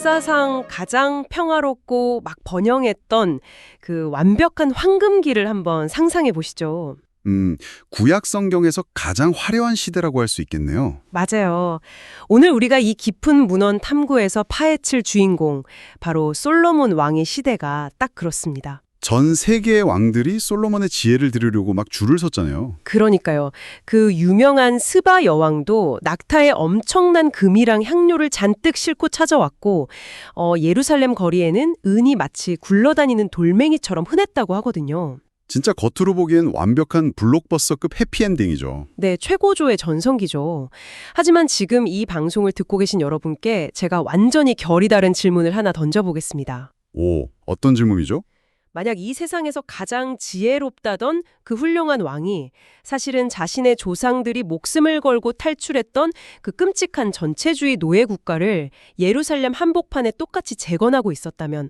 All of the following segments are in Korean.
역사상 가장 평화롭고 막 번영했던 그 완벽한 황금기를 한번 상상해 보시죠. 구약 성경에서 가장 화려한 시대라고 할 수 있겠네요. 맞아요. 오늘 우리가 이 깊은 문헌 탐구에서 파헤칠 주인공, 바로 솔로몬 왕의 시대가 딱 그렇습니다. 전 세계의 왕들이 솔로몬의 지혜를 들으려고 막 줄을 섰잖아요. 그러니까요. 그 유명한 스바 여왕도 낙타에 엄청난 금이랑 향료를 잔뜩 싣고 찾아왔고 예루살렘 거리에는 은이 마치 굴러다니는 돌멩이처럼 흔했다고 하거든요. 진짜 겉으로 보기엔 완벽한 블록버스터급 해피엔딩이죠. 네, 최고조의 전성기죠. 하지만 지금 이 방송을 듣고 계신 여러분께 제가 완전히 결이 다른 질문을 하나 던져보겠습니다. 오, 어떤 질문이죠? 만약 이 세상에서 가장 지혜롭다던 그 훌륭한 왕이 사실은 자신의 조상들이 목숨을 걸고 탈출했던 그 끔찍한 전체주의 노예 국가를 예루살렘 한복판에 똑같이 재건하고 있었다면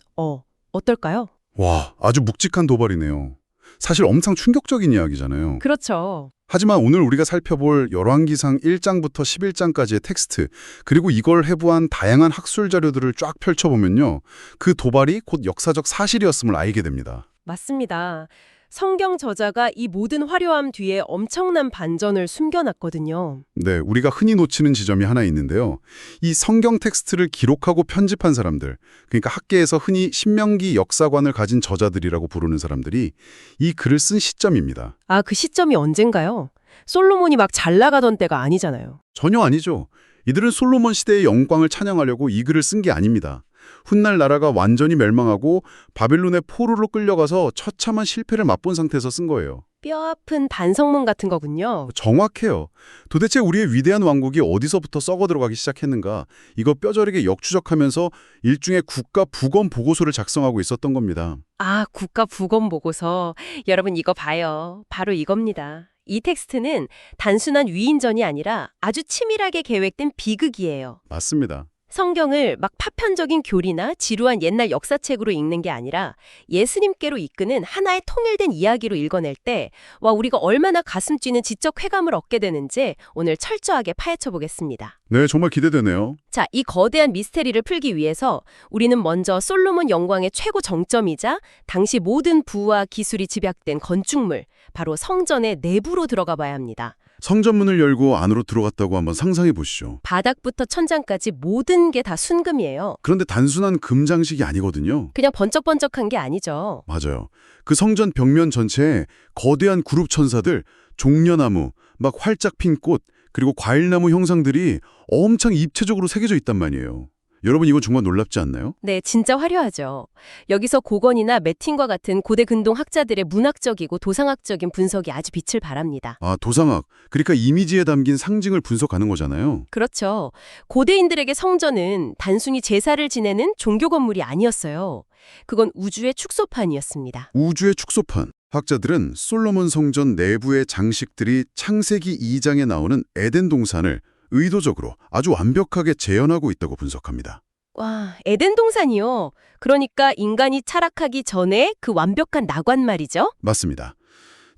어떨까요? 와, 아주 묵직한 도발이네요. 사실 엄청 충격적인 이야기잖아요. 그렇죠. 하지만 오늘 우리가 살펴볼 열왕기상 1장부터 11장까지의 텍스트, 그리고 이걸 해부한 다양한 학술 자료들을 쫙 펼쳐보면요. 그 도발이 곧 역사적 사실이었음을 알게 됩니다. 맞습니다. 성경 저자가 이 모든 화려함 뒤에 엄청난 반전을 숨겨놨거든요. 네, 우리가 흔히 놓치는 지점이 하나 있는데요. 이 성경 텍스트를 기록하고 편집한 사람들, 그러니까 학계에서 흔히 신명기 역사관을 가진 저자들이라고 부르는 사람들이 이 글을 쓴 시점입니다. 아, 그 시점이 언젠가요? 솔로몬이 막 잘 나가던 때가 아니잖아요. 전혀 아니죠. 이들은 솔로몬 시대의 영광을 찬양하려고 이 글을 쓴 게 아닙니다. 훗날 나라가 완전히 멸망하고 바빌론의 포로로 끌려가서 처참한 실패를 맛본 상태에서 쓴 거예요. 뼈아픈 반성문 같은 거군요. 정확해요. 도대체 우리의 위대한 왕국이 어디서부터 썩어 들어가기 시작했는가, 이거 뼈저리게 역추적하면서 일종의 국가 부검 보고서를 작성하고 있었던 겁니다. 아, 국가 부검 보고서. 여러분 이거 봐요. 바로 이겁니다. 이 텍스트는 단순한 위인전이 아니라 아주 치밀하게 계획된 비극이에요. 맞습니다. 성경을 막 파편적인 교리나 지루한 옛날 역사책으로 읽는 게 아니라 예수님께로 이끄는 하나의 통일된 이야기로 읽어낼 때 우리가 얼마나 가슴 뛰는 지적 쾌감을 얻게 되는지 오늘 철저하게 파헤쳐 보겠습니다. 네, 정말 기대되네요. 자, 이 거대한 미스테리를 풀기 위해서 우리는 먼저 솔로몬 영광의 최고 정점이자 당시 모든 부와 기술이 집약된 건축물, 바로 성전의 내부로 들어가 봐야 합니다. 성전문을 열고 안으로 들어갔다고 한번 상상해 보시죠. 바닥부터 천장까지 모든 게 다 순금이에요. 그런데 단순한 금 장식이 아니거든요. 그냥 번쩍번쩍한 게 아니죠. 맞아요. 그 성전 벽면 전체에 거대한 그룹 천사들, 종려나무, 막 활짝 핀 꽃, 그리고 과일나무 형상들이 엄청 입체적으로 새겨져 있단 말이에요. 여러분 이거 정말 놀랍지 않나요? 네, 진짜 화려하죠. 여기서 고건이나 매틴과 같은 고대 근동 학자들의 문학적이고 도상학적인 분석이 아주 빛을 발합니다. 아, 도상학. 그러니까 이미지에 담긴 상징을 분석하는 거잖아요. 그렇죠. 고대인들에게 성전은 단순히 제사를 지내는 종교 건물이 아니었어요. 그건 우주의 축소판이었습니다. 우주의 축소판. 학자들은 솔로몬 성전 내부의 장식들이 창세기 2장에 나오는 에덴 동산을 의도적으로 아주 완벽하게 재현하고 있다고 분석합니다. 와, 에덴 동산이요. 그러니까 인간이 타락하기 전에 그 완벽한 낙원 말이죠. 맞습니다.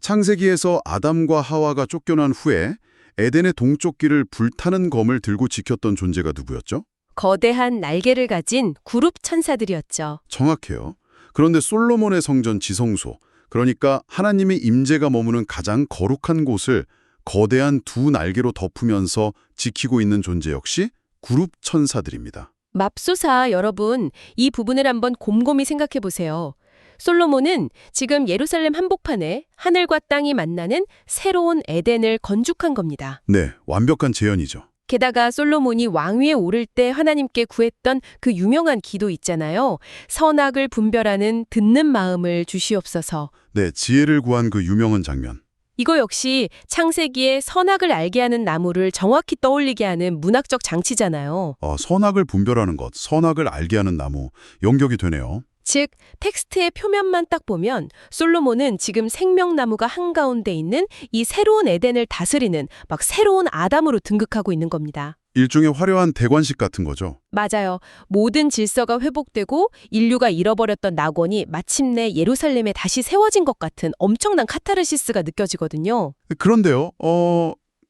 창세기에서 아담과 하와가 쫓겨난 후에 에덴의 동쪽 길을 불타는 검을 들고 지켰던 존재가 누구였죠? 거대한 날개를 가진 그룹 천사들이었죠. 정확해요. 그런데 솔로몬의 성전 지성소, 그러니까 하나님의 임재가 머무는 가장 거룩한 곳을 거대한 두 날개로 덮으면서 지키고 있는 존재 역시 그룹 천사들입니다. 맙소사 여러분, 이 부분을 한번 곰곰이 생각해 보세요. 솔로몬은 지금 예루살렘 한복판에 하늘과 땅이 만나는 새로운 에덴을 건축한 겁니다. 네, 완벽한 재현이죠. 게다가 솔로몬이 왕위에 오를 때 하나님께 구했던 그 유명한 기도 있잖아요. 선악을 분별하는 듣는 마음을 주시옵소서. 네, 지혜를 구한 그 유명한 장면. 이거 역시 창세기에 선악을 알게 하는 나무를 정확히 떠올리게 하는 문학적 장치잖아요. 선악을 분별하는 것, 선악을 알게 하는 나무, 연결이 되네요. 즉, 텍스트의 표면만 딱 보면 솔로몬은 지금 생명나무가 한가운데 있는 이 새로운 에덴을 다스리는 막 새로운 아담으로 등극하고 있는 겁니다. 일종의 화려한 대관식 같은 거죠. 맞아요. 모든 질서가 회복되고 인류가 잃어버렸던 낙원이 마침내 예루살렘에 다시 세워진 것 같은 엄청난 카타르시스가 느껴지거든요. 그런데요,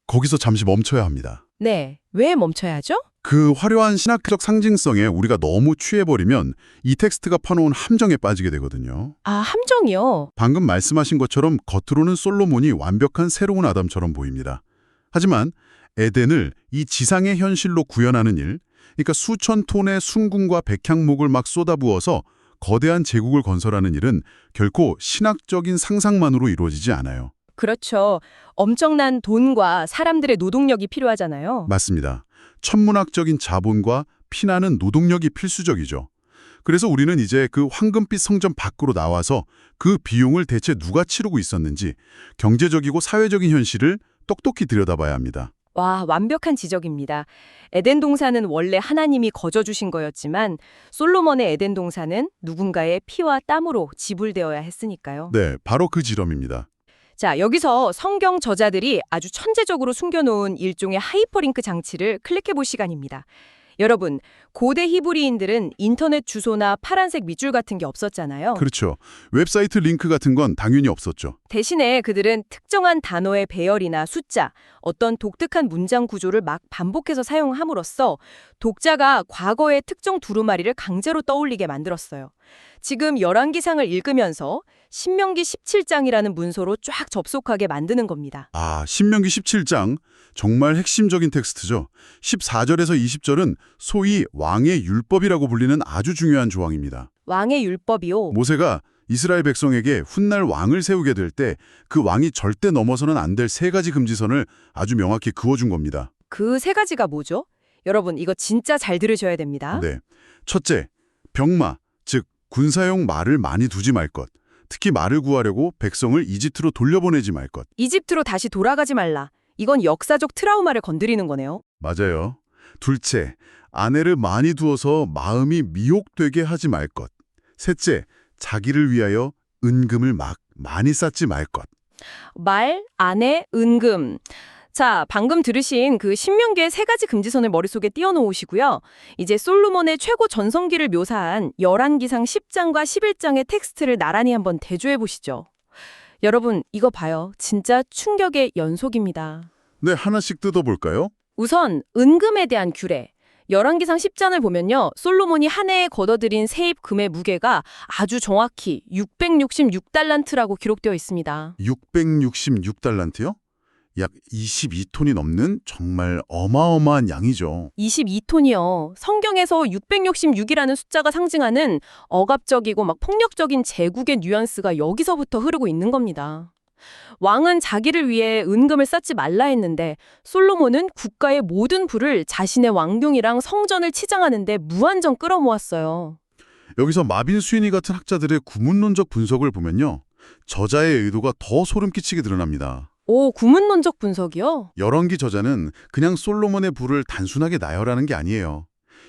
거기서 잠시 멈춰야 합니다. 네, 왜 멈춰야 하죠? 그 화려한 신학적 상징성에 우리가 너무 취해버리면 이 텍스트가 파놓은 함정에 빠지게 되거든요. 아, 함정이요? 방금 말씀하신 것처럼 겉으로는 솔로몬이 완벽한 새로운 아담처럼 보입니다. 하지만 에덴을 이 지상의 현실로 구현하는 일, 그러니까 수천 톤의 순궁과 백향목을 막 쏟아부어서 거대한 제국을 건설하는 일은 결코 신학적인 상상만으로 이루어지지 않아요. 그렇죠. 엄청난 돈과 사람들의 노동력이 필요하잖아요. 맞습니다. 천문학적인 자본과 피나는 노동력이 필수적이죠. 그래서 우리는 이제 그 황금빛 성전 밖으로 나와서 그 비용을 대체 누가 치르고 있었는지 경제적이고 사회적인 현실을 똑똑히 들여다봐야 합니다. 와, 완벽한 지적입니다. 에덴 동산은 원래 하나님이 거저주신 거였지만 솔로몬의 에덴 동산은 누군가의 피와 땀으로 지불되어야 했으니까요. 네, 바로 그 지점입니다. 자, 여기서 성경 저자들이 아주 천재적으로 숨겨놓은 일종의 하이퍼링크 장치를 클릭해볼 시간입니다. 여러분, 고대 히브리인들은 인터넷 주소나 파란색 밑줄 같은 게 없었잖아요. 그렇죠. 웹사이트 링크 같은 건 당연히 없었죠. 대신에 그들은 특정한 단어의 배열이나 숫자, 어떤 독특한 문장 구조를 막 반복해서 사용함으로써 독자가 과거의 특정 두루마리를 강제로 떠올리게 만들었어요. 지금 열왕기상을 읽으면서 신명기 17장이라는 문서로 쫙 접속하게 만드는 겁니다. 아, 신명기 17장. 정말 핵심적인 텍스트죠. 14절에서 20절은 소위 왕의 율법이라고 불리는 아주 중요한 조항입니다. 왕의 율법이요. 모세가 이스라엘 백성에게 훗날 왕을 세우게 될 때 그 왕이 절대 넘어서는 안 될 세 가지 금지선을 아주 명확히 그어준 겁니다. 그 세 가지가 뭐죠? 여러분, 이거 진짜 잘 들으셔야 됩니다. 네. 첫째, 병마, 즉 군사용 말을 많이 두지 말 것. 특히 말을 구하려고 백성을 이집트로 돌려보내지 말 것. 이집트로 다시 돌아가지 말라. 이건 역사적 트라우마를 건드리는 거네요. 맞아요. 둘째, 아내를 많이 두어서 마음이 미혹되게 하지 말 것. 셋째, 자기를 위하여 은금을 막 많이 쌓지 말 것. 말, 아내, 은금. 자, 방금 들으신 그 신명기의 세 가지 금지선을 머릿속에 띄워놓으시고요. 이제 솔로몬의 최고 전성기를 묘사한 열왕기상 10장과 11장의 텍스트를 나란히 한번 대조해 보시죠. 여러분, 이거 봐요. 진짜 충격의 연속입니다. 네, 하나씩 뜯어볼까요? 우선 은금에 대한 규례. 열왕기상 10장을 보면요. 솔로몬이 한 해에 걷어들인 세입금의 무게가 아주 정확히 666달란트라고 기록되어 있습니다. 666달란트요? 약 22톤이 넘는 정말 어마어마한 양이죠. 22톤이요. 성경에서 666이라는 숫자가 상징하는 억압적이고 막 폭력적인 제국의 뉘앙스가 여기서부터 흐르고 있는 겁니다. 왕은 자기를 위해 은금을 쌓지 말라 했는데 솔로몬은 국가의 모든 부를 자신의 왕궁이랑 성전을 치장하는 데 무한정 끌어모았어요. 여기서 마빈 스위니 같은 학자들의 구문론적 분석을 보면요. 저자의 의도가 더 소름 끼치게 드러납니다. 오, 구문론적 분석이요? 열왕기 저자는 그냥 솔로몬의 부를 단순하게 나열하는 게 아니에요.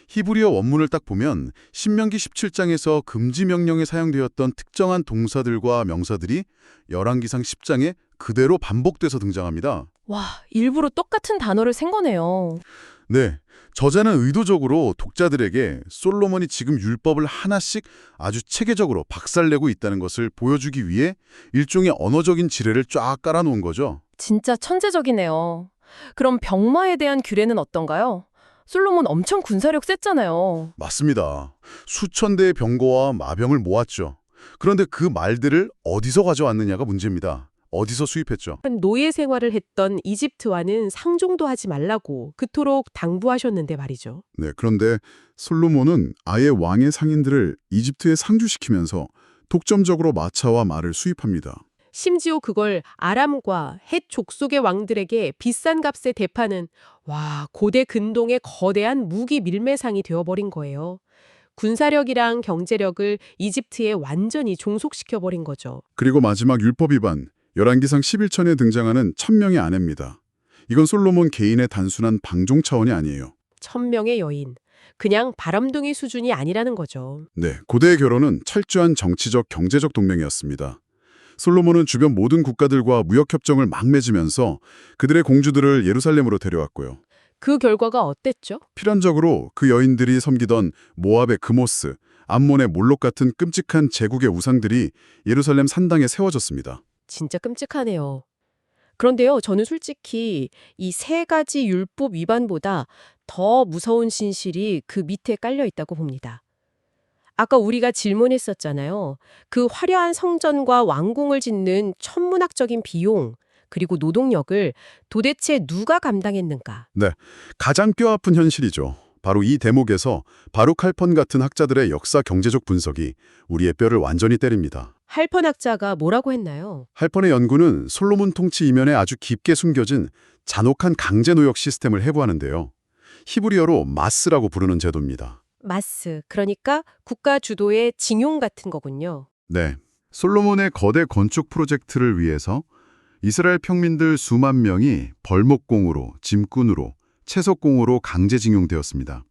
히브리어 원문을 딱 보면 신명기 17장에서 금지 명령에 사용되었던 특정한 동사들과 명사들이 열왕기상 10장에 그대로 반복돼서 등장합니다. 와, 일부러 똑같은 단어를 쓴 거네요. 네, 저자는 의도적으로 독자들에게 솔로몬이 지금 율법을 하나씩 아주 체계적으로 박살내고 있다는 것을 보여주기 위해 일종의 언어적인 지뢰를 쫙 깔아놓은 거죠. 진짜 천재적이네요. 그럼 병마에 대한 규례는 어떤가요? 솔로몬 엄청 군사력 셌잖아요. 맞습니다. 수천 대의 병거와 마병을 모았죠. 그런데 그 말들을 어디서 가져왔느냐가 문제입니다. 어디서 수입했죠? 노예 생활을 했던 이집트와는 상종도 하지 말라고 그토록 당부하셨는데 말이죠. 네, 그런데 솔로몬은 아예 왕의 상인들을 이집트에 상주시키면서 독점적으로 마차와 말을 수입합니다. 심지어 그걸 아람과 헷 족속의 왕들에게 비싼 값에 대파는 고대 근동의 거대한 무기 밀매상이 되어버린 거예요. 군사력이랑 경제력을 이집트에 완전히 종속시켜버린 거죠. 그리고 마지막 율법 위반, 열왕기상 11천에 등장하는 천명의 아내입니다. 이건 솔로몬 개인의 단순한 방종 차원이 아니에요. 1000명의 여인. 그냥 바람둥이 수준이 아니라는 거죠. 네, 고대의 결혼은 철저한 정치적, 경제적 동맹이었습니다. 솔로몬은 주변 모든 국가들과 무역협정을 막 맺으면서 그들의 공주들을 예루살렘으로 데려왔고요. 그 결과가 어땠죠? 필연적으로 그 여인들이 섬기던 모압의 그모스, 암몬의 몰록 같은 끔찍한 제국의 우상들이 예루살렘 산당에 세워졌습니다. 진짜 끔찍하네요. 그런데요, 저는 솔직히 이 세 가지 율법 위반보다 더 무서운 진실이 그 밑에 깔려 있다고 봅니다. 아까 우리가 질문했었잖아요. 그 화려한 성전과 왕궁을 짓는 천문학적인 비용, 그리고 노동력을 도대체 누가 감당했는가? 네, 가장 뼈아픈 현실이죠. 바로 이 대목에서 바룩 할펀 같은 학자들의 역사 경제적 분석이 우리의 뼈를 완전히 때립니다. 할펀 학자가 뭐라고 했나요? 할펀의 연구는 솔로몬 통치 이면에 아주 깊게 숨겨진 잔혹한 강제 노역 시스템을 해부하는데요. 히브리어로 마스라고 부르는 제도입니다. 마스, 그러니까 국가 주도의 징용 같은 거군요. 네, 솔로몬의 거대 건축 프로젝트를 위해서 이스라엘 평민들 수만 명이 벌목공으로, 짐꾼으로, 채석공으로 강제징용되었습니다.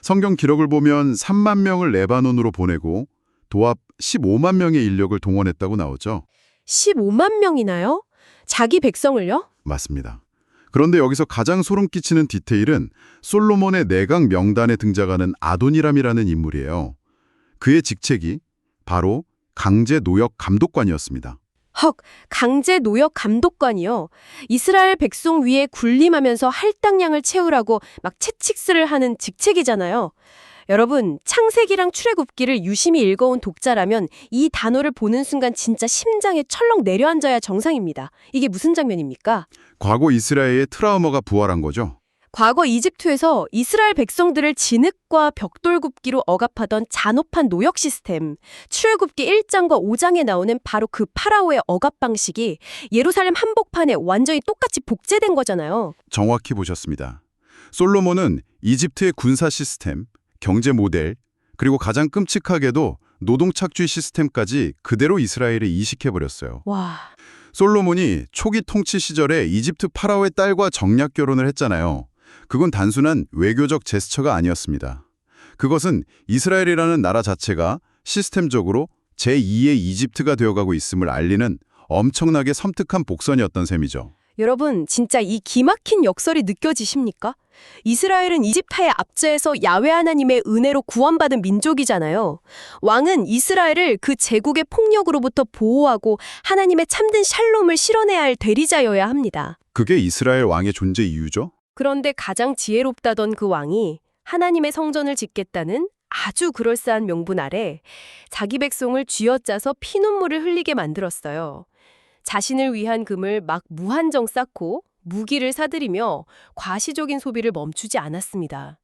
성경 기록을 보면 3만 명을 레바논으로 보내고 도합 15만 명의 인력을 동원했다고 나오죠. 15만 명이나요? 자기 백성을요? 맞습니다. 그런데 여기서 가장 소름 끼치는 디테일은 솔로몬의 내각 명단에 등장하는 아도니람이라는 인물이에요. 그의 직책이 바로 강제 노역 감독관이었습니다. 헉, 강제 노역 감독관이요. 이스라엘 백성 위에 군림하면서 할당량을 채우라고 막 채찍질을 하는 직책이잖아요. 여러분, 창세기랑 출애굽기를 유심히 읽어온 독자라면 이 단어를 보는 순간 진짜 심장에 철렁 내려앉아야 정상입니다. 이게 무슨 장면입니까? 과거 이스라엘의 트라우마가 부활한 거죠. 과거 이집트에서 이스라엘 백성들을 진흙과 벽돌 굽기로 억압하던 잔혹한 노역 시스템, 출애굽기 1장과 5장에 나오는 바로 그 파라오의 억압 방식이 예루살렘 한복판에 완전히 똑같이 복제된 거잖아요. 정확히 보셨습니다. 솔로몬은 이집트의 군사 시스템, 경제 모델, 그리고 가장 끔찍하게도 노동 착취 시스템까지 그대로 이스라엘에 이식해버렸어요. 와, 솔로몬이 초기 통치 시절에 이집트 파라오의 딸과 정략 결혼을 했잖아요. 그건 단순한 외교적 제스처가 아니었습니다. 그것은 이스라엘이라는 나라 자체가 시스템적으로 제2의 이집트가 되어가고 있음을 알리는 엄청나게 섬뜩한 복선이었던 셈이죠. 여러분 진짜 이 기막힌 역설이 느껴지십니까? 이스라엘은 이집트의 압제에서 야훼 하나님의 은혜로 구원받은 민족이잖아요. 왕은 이스라엘을 그 제국의 폭력으로부터 보호하고 하나님의 참된 샬롬을 실현해야 할 대리자여야 합니다. 그게 이스라엘 왕의 존재 이유죠? 그런데 가장 지혜롭다던 그 왕이 하나님의 성전을 짓겠다는 아주 그럴싸한 명분 아래 자기 백성을 쥐어짜서 피눈물을 흘리게 만들었어요. 자신을 위한 금을 막 무한정 쌓고 무기를 사들이며 과시적인 소비를 멈추지 않았습니다.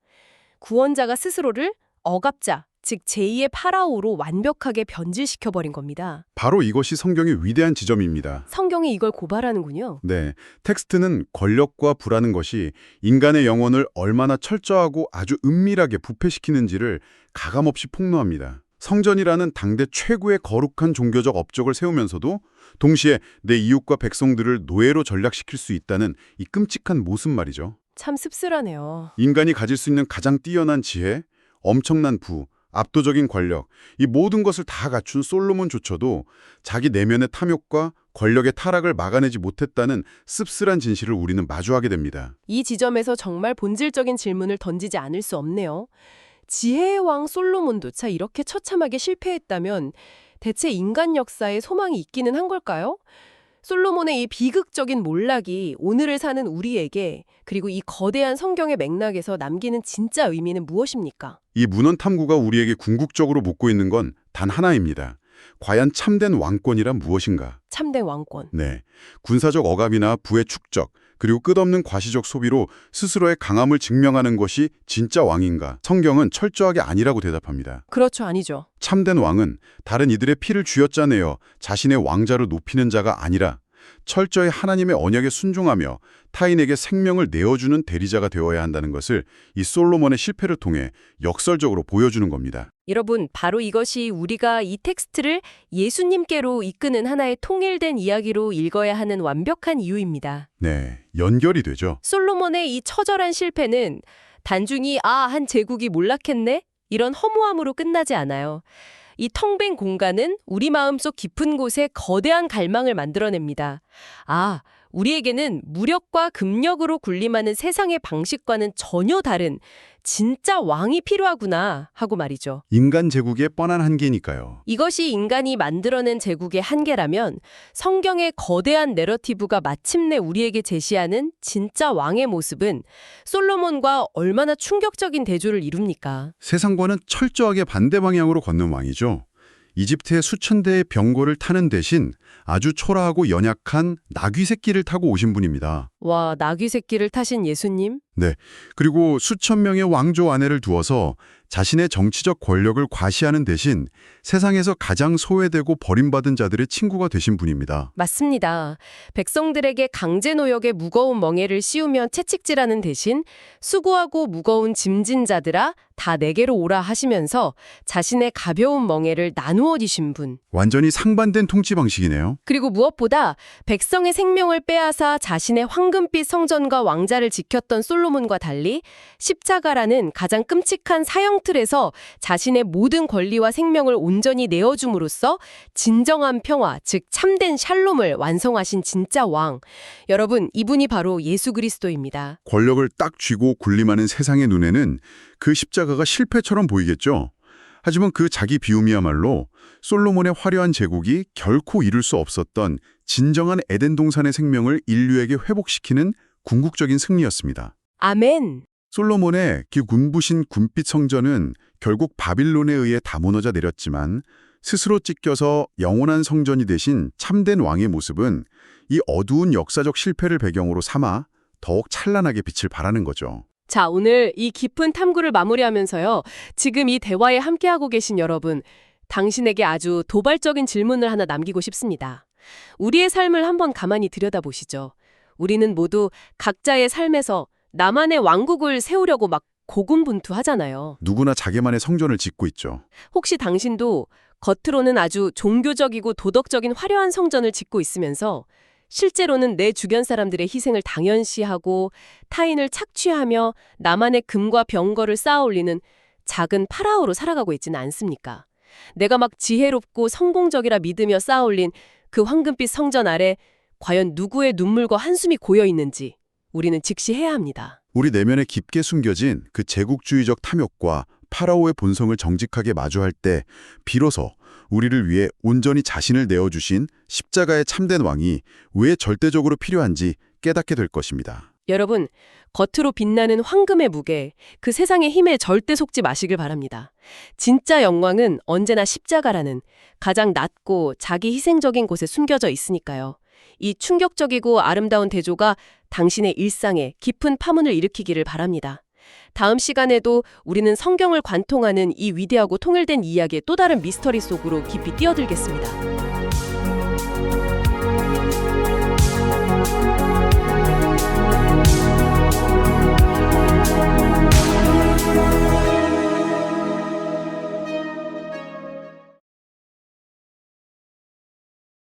구원자가 스스로를 억압자, 즉 제2의 파라오로 완벽하게 변질시켜버린 겁니다. 바로 이것이 성경의 위대한 지점입니다. 성경이 이걸 고발하는군요. 네, 텍스트는 권력과 부라는 것이 인간의 영혼을 얼마나 철저하고 아주 은밀하게 부패시키는지를 가감없이 폭로합니다. 성전이라는 당대 최고의 거룩한 종교적 업적을 세우면서도 동시에 내 이웃과 백성들을 노예로 전락시킬 수 있다는 이 끔찍한 모습 말이죠. 참 씁쓸하네요. 인간이 가질 수 있는 가장 뛰어난 지혜, 엄청난 부, 압도적인 권력, 이 모든 것을 다 갖춘 솔로몬조차도 자기 내면의 탐욕과 권력의 타락을 막아내지 못했다는 씁쓸한 진실을 우리는 마주하게 됩니다. 이 지점에서 정말 본질적인 질문을 던지지 않을 수 없네요. 지혜의 왕 솔로몬조차 이렇게 처참하게 실패했다면 대체 인간 역사에 소망이 있기는 한 걸까요? 솔로몬의 이 비극적인 몰락이 오늘을 사는 우리에게 그리고 이 거대한 성경의 맥락에서 남기는 진짜 의미는 무엇입니까? 이 문헌 탐구가 우리에게 궁극적으로 묻고 있는 건 단 하나입니다. 과연 참된 왕권이란 무엇인가? 참된 왕권. 네, 군사적 억압이나 부의 축적, 그리고 끝없는 과시적 소비로 스스로의 강함을 증명하는 것이 진짜 왕인가? 성경은 철저하게 아니라고 대답합니다. 그렇죠, 아니죠. 참된 왕은 다른 이들의 피를 쥐어짜내어 자신의 왕자로 높이는 자가 아니라 철저히 하나님의 언약에 순종하며 타인에게 생명을 내어주는 대리자가 되어야 한다는 것을 이 솔로몬의 실패를 통해 역설적으로 보여주는 겁니다. 여러분, 바로 이것이 우리가 이 텍스트를 예수님께로 이끄는 하나의 통일된 이야기로 읽어야 하는 완벽한 이유입니다. 네, 연결이 되죠. 솔로몬의 이 처절한 실패는 단순히 한 제국이 몰락했네? 이런 허무함으로 끝나지 않아요. 이 텅 빈 공간은 우리 마음속 깊은 곳에 거대한 갈망을 만들어냅니다. 우리에게는 무력과 금력으로 군림하는 세상의 방식과는 전혀 다른 진짜 왕이 필요하구나 하고 말이죠. 인간 제국의 뻔한 한계니까요. 이것이 인간이 만들어낸 제국의 한계라면 성경의 거대한 내러티브가 마침내 우리에게 제시하는 진짜 왕의 모습은 솔로몬과 얼마나 충격적인 대조를 이룹니까? 세상과는 철저하게 반대 방향으로 걷는 왕이죠. 이집트의 수천 대의 병거를 타는 대신 아주 초라하고 연약한 나귀 새끼를 타고 오신 분입니다. 와, 나귀 새끼를 타신 예수님? 네. 그리고 수천 명의 왕조 아내를 두어서 자신의 정치적 권력을 과시하는 대신 세상에서 가장 소외되고 버림받은 자들의 친구가 되신 분입니다. 맞습니다. 백성들에게 강제 노역의 무거운 멍에를 씌우며 채찍질하는 대신 수고하고 무거운 짐진 자들아 다 내게로 오라 하시면서 자신의 가벼운 멍에를 나누어 주신 분. 완전히 상반된 통치 방식이네요. 그리고 무엇보다 백성의 생명을 빼앗아 자신의 황금빛 성전과 왕자를 지켰던 솔로몬과 달리 십자가라는 가장 끔찍한 사형틀에서 자신의 모든 권리와 생명을 온전히 내어줌으로써 진정한 평화, 즉 참된 샬롬을 완성하신 진짜 왕. 여러분, 이분이 바로 예수 그리스도입니다. 권력을 딱 쥐고 군림하는 세상의 눈에는 그 십자가가 실패처럼 보이겠죠. 하지만 그 자기 비움이야말로 솔로몬의 화려한 제국이 결코 이룰 수 없었던 진정한 에덴 동산의 생명을 인류에게 회복시키는 궁극적인 승리였습니다. 아멘. 솔로몬의 그 군부신 군빛 성전은 결국 바빌론에 의해 다 무너져 내렸지만 스스로 찢겨서 영원한 성전이 되신 참된 왕의 모습은 이 어두운 역사적 실패를 배경으로 삼아 더욱 찬란하게 빛을 발하는 거죠. 자, 오늘 이 깊은 탐구를 마무리하면서요. 지금 이 대화에 함께하고 계신 여러분, 당신에게 아주 도발적인 질문을 하나 남기고 싶습니다. 우리의 삶을 한번 가만히 들여다보시죠. 우리는 모두 각자의 삶에서 나만의 왕국을 세우려고 막 고군분투하잖아요. 누구나 자기만의 성전을 짓고 있죠. 혹시 당신도 겉으로는 아주 종교적이고 도덕적인 화려한 성전을 짓고 있으면서 실제로는 내 주변 사람들의 희생을 당연시하고 타인을 착취하며 나만의 금과 병거를 쌓아 올리는 작은 파라오로 살아가고 있지는 않습니까? 내가 막 지혜롭고 성공적이라 믿으며 쌓아 올린 그 황금빛 성전 아래 과연 누구의 눈물과 한숨이 고여 있는지 우리는 직시해야 합니다. 우리 내면에 깊게 숨겨진 그 제국주의적 탐욕과 파라오의 본성을 정직하게 마주할 때 비로소 우리를 위해 온전히 자신을 내어주신 십자가의 참된 왕이 왜 절대적으로 필요한지 깨닫게 될 것입니다. 여러분, 겉으로 빛나는 황금의 무게, 그 세상의 힘에 절대 속지 마시길 바랍니다. 진짜 영광은 언제나 십자가라는 가장 낮고 자기 희생적인 곳에 숨겨져 있으니까요. 이 충격적이고 아름다운 대조가 당신의 일상에 깊은 파문을 일으키기를 바랍니다. 다음 시간에도 우리는 성경을 관통하는 이 위대하고 통일된 이야기의 또 다른 미스터리 속으로 깊이 뛰어들겠습니다.